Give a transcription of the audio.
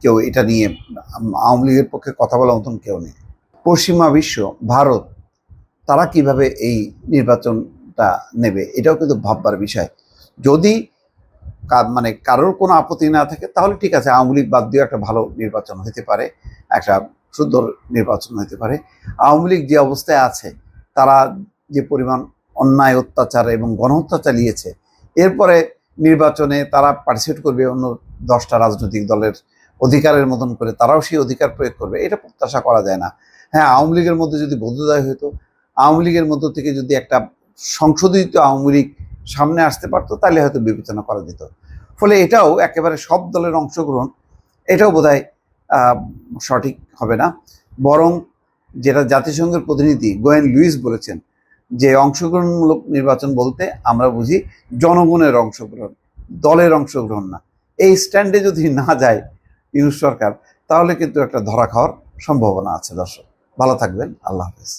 কেউ এটা নিয়ে আওয়ামী লীগের পক্ষে কথা বলার মতন কেউ নেই। পশ্চিমা বিশ্ব, ভারত, তারা কিভাবে এই নির্বাচনটা নেবে এটাও কিন্তু ভাববার বিষয়। যদি মানে কারোর কোনো আপত্তি না থাকে তাহলে ঠিক আছে, আওয়ামী লীগ বাদ দিয়ে একটা ভালো নির্বাচন হতে পারে, একটা সুন্দর নির্বাচন হতে পারে। আওয়ামী লীগ যে অবস্থায় আছে, তারা যে পরিমাণ অন্যায়, অত্যাচার এবং গণহত্যা চালিয়েছে, এরপরে নির্বাচনে তারা পার্টিসিপেট করবে অন্য 10টা রাজনৈতিক দলের অধিকারের মতন করে, তারাও সেই অধিকার প্রয়োগ করবে, এটা প্রত্যাশা করা যায় না। হ্যাঁ, আওয়ামী লীগের মধ্যে যদি বোধোদয় হতো, আওয়ামী লীগের মধ্য থেকে যদি একটা সংশোধিত আওয়ামী লীগ সামনে আসতে পারতো, তাহলে হয়তো বিবেচনা করা যেত। ফলে এটাও একেবারে সব দলের অংশগ্রহণ, এটাও বোধহয় সঠিক হবে না। বরং যেটা জাতিসংঘের প্রতিনিধি গোয়েন লুইস বলেছেন, যে অংশগ্রহণমূলক নির্বাচন বলতে আমরা বুঝি জনগণের অংশগ্রহণ, দলের অংশগ্রহণ না। এই স্ট্যান্ডে যদি না যায় ইউনূস সরকার, তাহলে কিন্তু একটা ধরা খাওয়ার সম্ভাবনা আছে। দর্শক, ভালো থাকবেন। আল্লাহ হাফেজ।